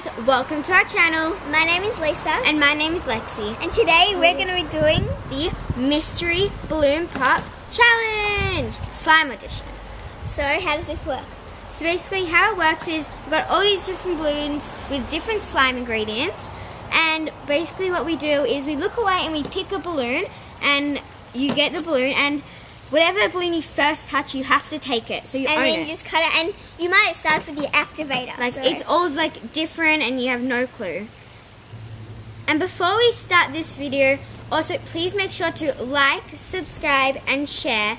guys, welcome to our channel. My name is Lisa. And my name is Lexi. And today we're going to be doing the Mystery Balloon Pop Challenge Slime Edition. So how does this work? So basically how it works is we've got all these different balloons with different slime ingredients, and basically what we do is we look away and we pick a balloon, and you get the balloon, and whatever balloon you first touch, you have to take it. So you own it. And then you just cut it, and you might start with the activator. Like, it's all like different and you have no clue. And before we start this video, also please make sure to like, subscribe and share.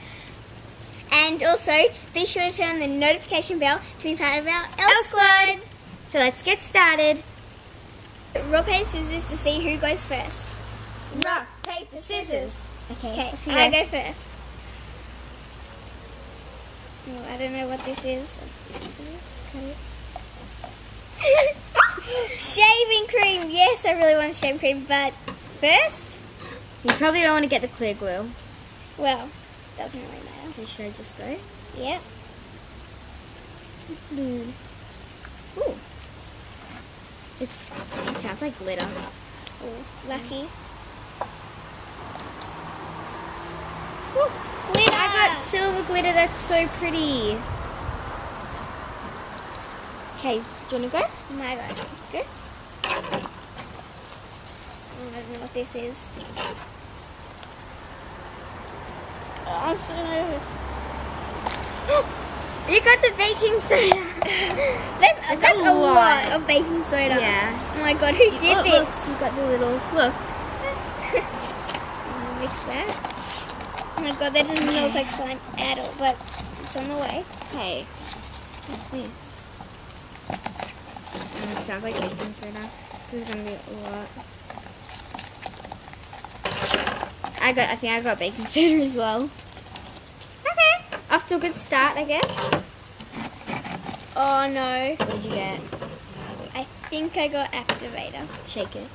And also be sure to turn on the notification bell to be part of our L Squad. So let's get started. Rock, paper, scissors to see who goes first. Rock, paper, scissors. Okay, I go first. Oh, I don't know what this is. Shaving cream. Yes, I really want shaving cream, but first, You probably don't want to get the clear glue. well, doesn't really matter. Okay, should I just go? Yeah. Ooh. It sounds like glitter. Ooh, lucky. Ooh, glitter. I got silver glitter. That's so pretty. Okay, do you want to go? My God. Go. I don't know what this is. Oh, I'm so nervous. You got the baking soda. That's a lot of baking soda. Yeah. Oh my God, who did this? Look, you got the little, look. Mix that. Oh my God, that doesn't look like slime at all, but it's on the way. Okay. What's this? It sounds like baking soda. This is gonna be a lot. I think I got baking soda as well. Okay. Off to a good start, I guess. Oh no. What did you get? I think I got activator. Shake it.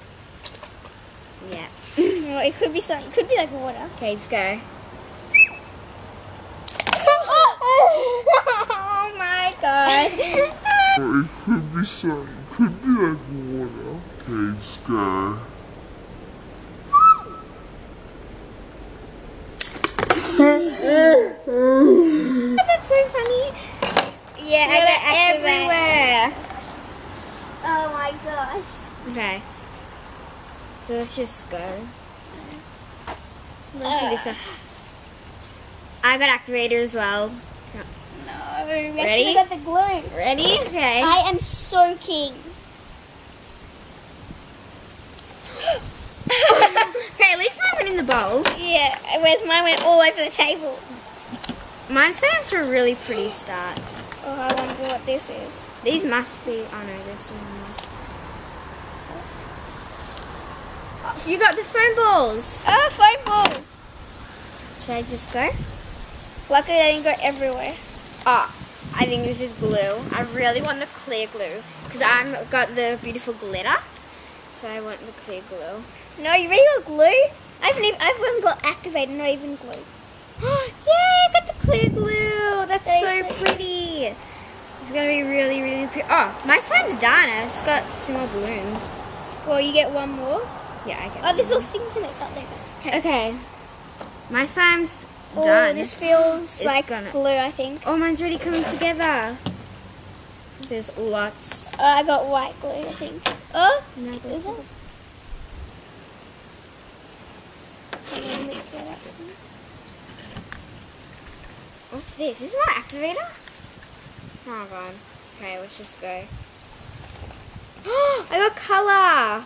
Yeah. Oh, it could be something. It could be like water. Okay, let's go. Oh my God. It could be something, could be like water. Okay, Sky. That's so funny. Yeah, I got activator. everywhere. Oh my gosh. Okay. So let's just go. This up. I got activator as well. No, we Ready? actually got the glue. Ready? Okay. I am soaking. Okay, at least mine went in the bowl. Yeah, whereas mine went all over the table. Mine's starting off to a really pretty start. Oh, I wonder what this is. These must be. Oh no, they're still not. You got the foam balls. Oh, foam balls. Should I just go? Luckily, I didn't go everywhere. Oh, I think this is glue. I really want the clear glue because I've got the beautiful glitter. So I want the clear glue. No, you really got glue? I've only got activator, not even glue. Yay, I got the clear glue. That's That so is so pretty. It's going to be really, really pretty. Oh, my slime's done. I just got 2 more balloons. Well, you get one more. Yeah, I get Oh, this one all stings in it. Oh, there you go. more. Okay. My slime's Oh, done. this feels It's like gonna- glue, I think. Oh, mine's already coming together. There's lots. Oh, I got white glue, I think. Oh, No, is there's- it? I'm gonna mix that up soon. What's this? Is this my activator? Oh, God. Okay, let's just go. I got color.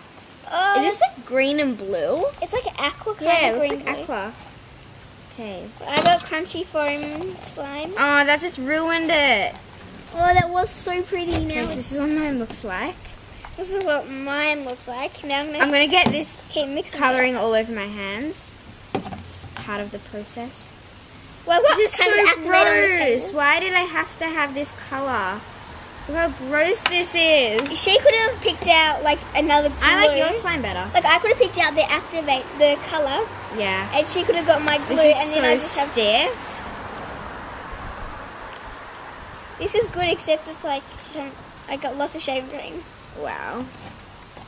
Oh, Is this like green and blue? it's like aqua kind Yeah, of it green looks like glue. aqua. Okay. I got crunchy foam slime. Oh, that just ruined it. Oh, that was so pretty. Okay, Now so this is what mine looks like. this is what mine looks like. Now I'm I'm gonna gonna get this keep mixing. coloring all over my hands. It's part of the process. Well, I've got This is so kind of activator on the gross. table. Why did I have to have this color? Look how gross this is. She could have picked out like another glue. I like your slime better. Like I could have picked out the color, Yeah. and she could have got my glue, This is and then so I just have. stiff. This is good, except it's like I got lots of shaving cream. Wow.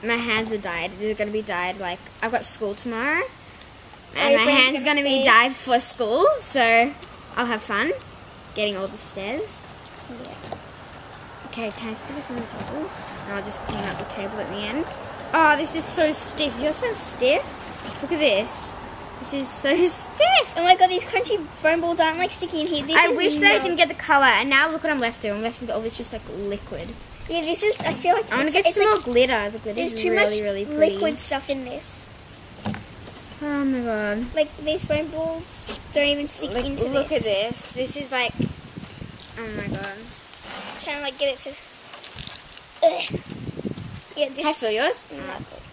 My hands are dyed. They're going to be dyed like I've got school tomorrow. And your my friend's hands gonna going to be see. dyed for school. So I'll have fun getting all the stairs. Yeah. Okay, can I just put this on the table? And I'll just clean up the table at the end. Oh, this is so stiff. You're so stiff. Look at this. This is so stiff. Oh my god, these crunchy foam balls aren't like sticky in here. This I is wish that I not- didn't get the colour. And now look what I'm left with. I'm left with all this just like liquid. Yeah, this is. I feel like I want to it's get some more like glitter. The glitter there's is too really, much really pretty. liquid stuff in this. Oh my god. Like these foam balls don't even stick into this. Look at this. This is like, oh my god. Trying to like get it to. Ugh. Yeah, this. Can I feel yours?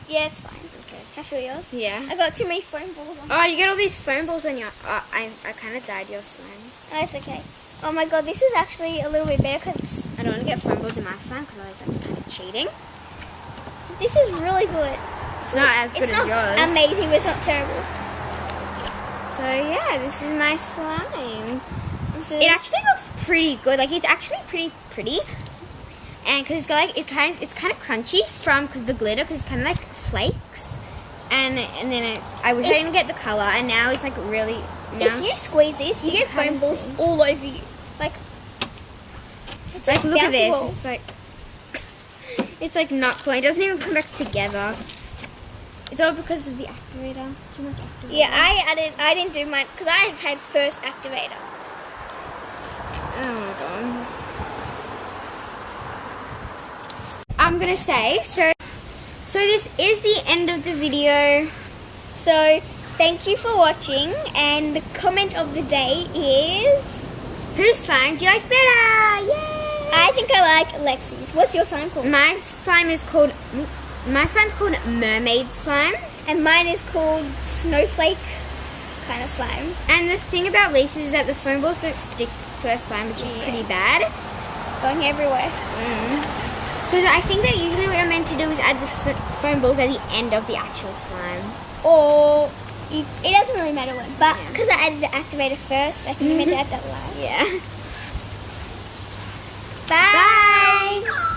Yeah, it's fine. Okay. Can I feel yours? Yeah. I got too many foam balls on. Oh, you get all these foam balls on your. Oh, I kind of dyed your slime. Oh, it's okay. Oh my god, this is actually a little bit better because I don't want to get foam balls in my slime because otherwise that's kind of cheating. this is really good. It's not as good It's as not yours. amazing, but it's not terrible. So yeah, this is my slime. This is, It actually looks pretty good. Like it's actually pretty. And because it's got like it's kind of crunchy from the glitter because it's kind of like flakes. And then it's I wish I didn't get the color and now it's like really now if you squeeze this, you get can't foam balls see. all over you. Like, it's like look at bouncy this. balls. It's like it's like not cool. It doesn't even come back together. It's all because of the activator. Too much activator. Yeah, I didn't do mine because I had first activator. Oh my god. I'm gonna say so this is the end of the video. So thank you for watching, and the comment of the day is Whose slime do you like better? Yay! I think I like Lexi's. What's your slime called? My slime's called mermaid slime. And mine is called snowflake kind of slime. And the thing about Lisa's is that the foam balls don't stick to her slime, which is Yeah. pretty bad. Going everywhere. Because I think that usually what you're meant to do is add the foam balls at the end of the actual slime. Or it doesn't really matter when. But Yeah. because I added the activator first, I think I meant to add that last. Yeah. Bye. Bye.